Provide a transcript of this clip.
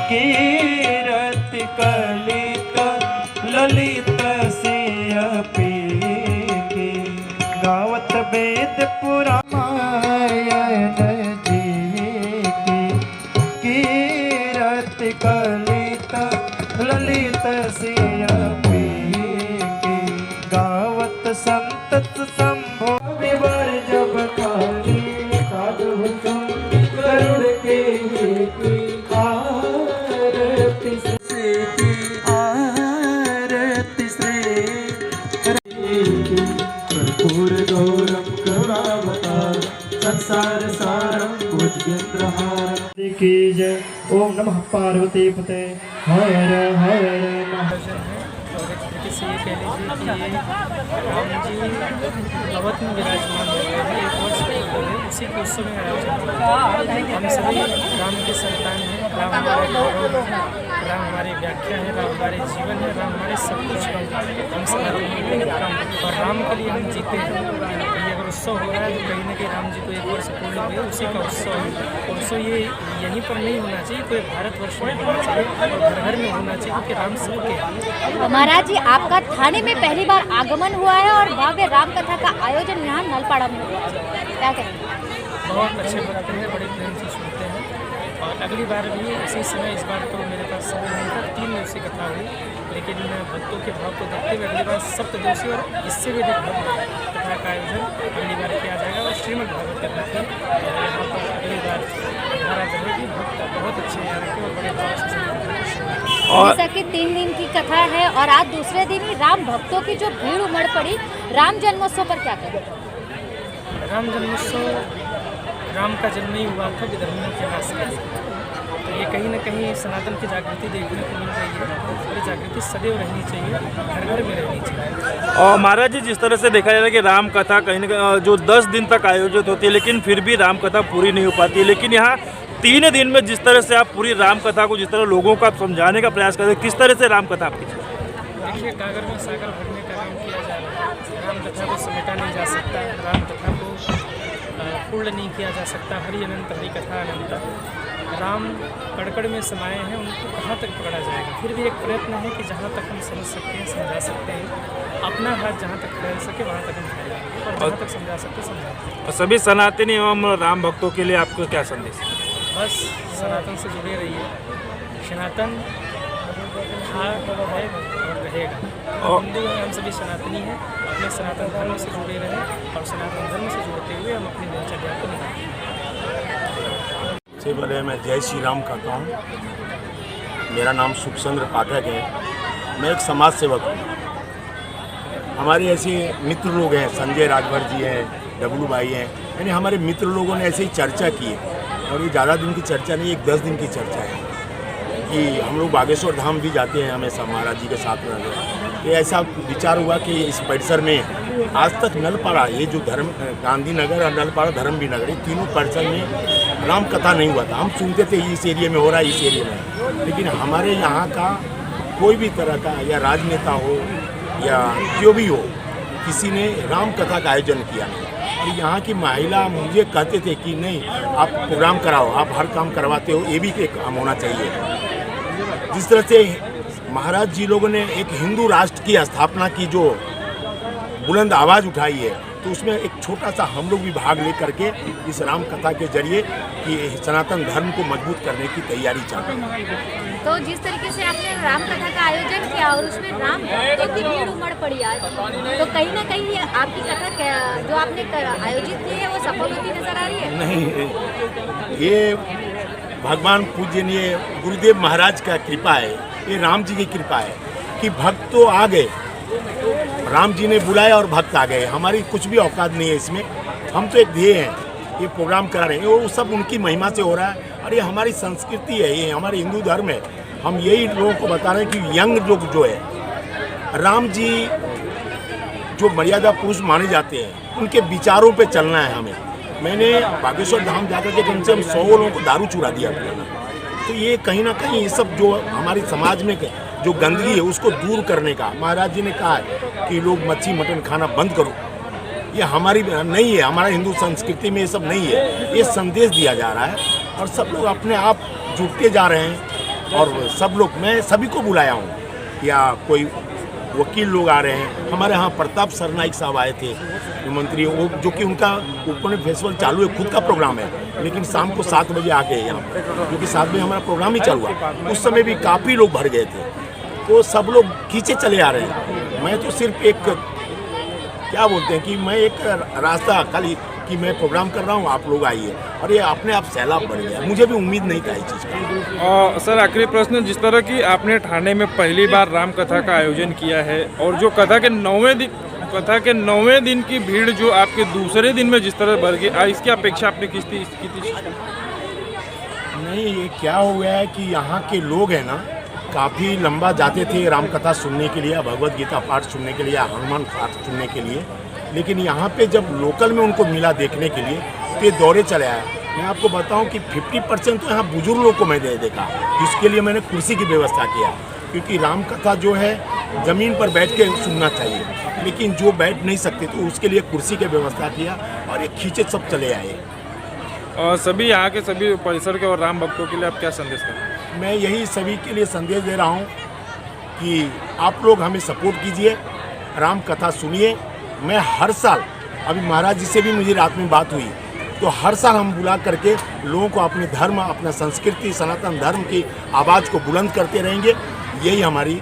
कीरत कलित ललित से अपीति गावत वेद पुराण जी की कीरत कलित ललित से अपीति गावत संतत संभो विवर जब खाली साधु तुम करुण के संसार सारम भुजगेंद्रहार की जय। ओम नमः पार्वती पते हर हर से ये कह लीजिए कि ये राम जी अवध में विराजमान हो गए हैं। 1 वर्ष हो गए इसी के उत्सव में आयोजन हम सभी राम के संतान हैं। राम हमारे गौरव है, राम हमारी व्याख्या है, राम हमारे जीवन है, राम हमारे सब कुछ है। हम सभी और राम के लिए हम जीते हैं। ये अगर उत्सव हो रहा है तो कहीं ना कहीं राम जी को 1 वर्ष पूर्ण हुए उसी का उत्सव है। उत्सव ये यहीं पर नहीं होना चाहिए, कोई भारतवर्ष में होना चाहिए और घर घर में होना चाहिए, क्योंकि राम सबके हैं। महाराज जी, आपका थाने में पहली बार आगमन हुआ है और भव्य राम कथा का आयोजन यहाँ नलपाड़ा में हुआ है, क्या करेंगे? बहुत अच्छे भक्त हैं, बड़े प्रेम से सुनते हैं और अगली बार भी इसी समय, इस बार तो मेरे पास समय नहीं था, 3 दिवसीय कथा हुई, लेकिन भक्तों के भाव को देखते हुए अगली बार सप्तदिवसीय और इससे भी अधिक भव्य कथा का आयोजन अगली बार किया जाएगा। और श्रीमद् भागवत कथा की यहाँ पर अगली बार धारा रहेगी। भक्त बहुत अच्छे यहाँ के और बड़े भाव से जैसा कि 3 दिन की कथा है और आज दूसरे दिन ही राम भक्तों की जो भीड़ उमड़ पड़ी, राम जन्मोत्सव पर क्या करें? राम जन्मोत्सव राम का जन्म ही हुआ था विधर्म के इतिहास में, तो ये कहीं ना कहीं सनातन की जागृति देखने को मिल रही है और ये जागृति सदैव रहनी चाहिए, घर घर में रहनी चाहिए। और महाराज जी, जिस तरह से देखा जाता है कि राम कथा कहीं ना कहीं जो 10 दिन तक आयोजित होती है, लेकिन फिर भी राम कथा पूरी नहीं हो पाती है, लेकिन यहाँ 3 दिन में जिस तरह से आप पूरी राम कथा को जिस तरह लोगों को आप समझाने का प्रयास करते हैं, किस तरह से राम कथा आपकी? देखिए, कागर में सागर भरने का काम किया जा रहा है। राम कथा को समेटा नहीं जा सकता, राम कथा को पूर्ण नहीं किया जा सकता। हरि अनंत हरि कथा अनंत। राम कड़कड़ में समाये हैं, उनको कहाँ तक पकड़ा जाएगा? फिर भी एक प्रयत्न है कि जहाँ तक हम समझ सकते हैं समझा सकते हैं, अपना हाथ जहाँ तक फैल सके वहाँ तक हम फैलाएंगे और जहाँ तक समझा सकते समझा। सभी सनातनी एवं राम भक्तों के लिए आपको क्या संदेश है? बस सनातन से जुड़े रहिए। सनातन था, है और रहेगा। हिंदू हैं, हम सभी सनातनी हैं। अपने सनातन धर्म से जुड़े रहें और सनातन धर्म से जुड़ते हुए हम अपनी दिनचर्या को निभाएं। सबसे पहले मैं जय श्री राम कहता हूँ। मेरा नाम सुखचंद्र पाठक है। मैं एक समाज सेवक हूँ। हमारे ऐसे मित्र लोग हैं, संजय राजभर जी हैं, डब्लू भाई हैं, यानी हमारे मित्र लोगों ने ऐसे ही चर्चा की है। और ये ज़्यादा दिन की चर्चा नहीं, एक 10 दिन की चर्चा है कि हम लोग बागेश्वर धाम भी जाते हैं हमेशा महाराज जी के साथ में। तो ऐसा विचार हुआ कि इस परिसर में आज तक नलपाड़ा, ये जो धर्म गांधीनगर और नलपाड़ा धर्मवीर नगर, ये तीनों परिसर में राम कथा नहीं हुआ था। हम सुनते थे इस एरिया में हो रहा है, इस एरिया में, लेकिन हमारे यहाँ का कोई भी तरह का या राजनेता हो या जो भी हो, किसी ने राम कथा का आयोजन किया नहीं। और यहाँ की महिला मुझे कहते थे कि नहीं, आप प्रोग्राम कराओ, आप हर काम करवाते हो, ये भी एक काम होना चाहिए। जिस तरह से महाराज जी लोगों ने एक हिंदू राष्ट्र की स्थापना की, जो बुलंद आवाज़ उठाई है, तो उसमें एक छोटा सा हम लोग भी भाग ले करके इस राम कथा के जरिए कि सनातन धर्म को मजबूत करने की तैयारी चाहते हैं। तो जिस तरीके से आपने राम कथा का आयोजन किया और उसमें राम भक्तों की भीड़ उमड़ पड़ी आज, तो कहीं ना कहीं ये आपकी कथा जो आपने आयोजित की है वो सफल होती नजर आ रही है? नहीं, ये भगवान पूजनीय गुरुदेव महाराज का कृपा है, ये राम जी की कृपा है कि भक्त तो आ गए, राम जी ने बुलाया और भक्त आ गए। हमारी कुछ भी औकात नहीं है इसमें, हम तो एक ध्येय हैं, ये प्रोग्राम करा रहे हैं, वो सब उनकी महिमा से हो रहा है और ये हमारी संस्कृति है, ये हमारे हिंदू धर्म है। हम यही लोगों को बता रहे हैं कि यंग लोग जो है, राम जी जो मर्यादा पुरुष माने जाते हैं, उनके विचारों पे चलना है हमें। मैंने बागेश्वर धाम जाकर के कम से कम 100 लोगों को दारू चुरा दिया, तो ये कहीं ना कहीं ये सब जो हमारे समाज में जो गंदगी है उसको दूर करने का महाराज जी ने कहा है कि लोग मच्छी मटन खाना बंद करो। ये हमारी नहीं है, हमारा हिंदू संस्कृति में ये सब नहीं है। ये संदेश दिया जा रहा है और सब लोग अपने आप जुटते जा रहे हैं और सब लोग, मैं सभी को बुलाया हूँ, या कोई वकील लोग आ रहे हैं। हमारे यहाँ प्रताप सरनाइक साहब आए थे मंत्री, वो जो कि उनका ओपन फेस्टिवल चालू है, खुद का प्रोग्राम है, लेकिन शाम को 7 बजे आ गए यहाँ पर, क्योंकि 7 बजे हमारा प्रोग्राम ही चालू हुआ। उस समय भी काफ़ी लोग भर गए थे, तो सब लोग खींचे चले आ रहे हैं। मैं तो सिर्फ एक क्या बोलते हैं कि मैं एक रास्ता खाली कि मैं प्रोग्राम कर रहा हूँ, आप लोग आइए, और ये अपने आप सैलाब बढ़ गया। मुझे भी उम्मीद नहीं था इस चीज़ का। सर आखिरी प्रश्न, जिस तरह की आपने ठाणे में पहली बार राम कथा का आयोजन किया है और जो कथा के 9वें दिन की भीड़ जो आपके दूसरे दिन में जिस तरह बढ़ गई, इसकी अपेक्षा आपने की थी? नहीं, ये क्या हो गया है कि यहाँ के लोग हैं ना, काफ़ी लंबा जाते थे राम कथा सुनने के लिए, भगवत गीता पाठ सुनने के लिए, हनुमान पाठ सुनने के लिए, लेकिन यहाँ पे जब लोकल में उनको मिला देखने के लिए तो ये दौड़े चले आए। मैं आपको बताऊं कि 50% तो यहाँ बुजुर्ग लोग को मैं देखा, जिसके लिए मैंने कुर्सी की व्यवस्था किया, क्योंकि राम कथा जो है ज़मीन पर बैठ के सुनना चाहिए, लेकिन जो बैठ नहीं सकते तो उसके लिए कुर्सी की व्यवस्था किया और ये खींचे सब चले आए। और सभी यहाँ के सभी परिसर के और राम भक्तों के लिए आप क्या संदेश करें? मैं यही सभी के लिए संदेश दे रहा हूँ कि आप लोग हमें सपोर्ट कीजिए, राम कथा सुनिए। मैं हर साल, अभी महाराज जी से भी मुझे रात में बात हुई, तो हर साल हम बुला करके लोगों को अपने धर्म, अपना संस्कृति, सनातन धर्म की आवाज़ को बुलंद करते रहेंगे। यही हमारी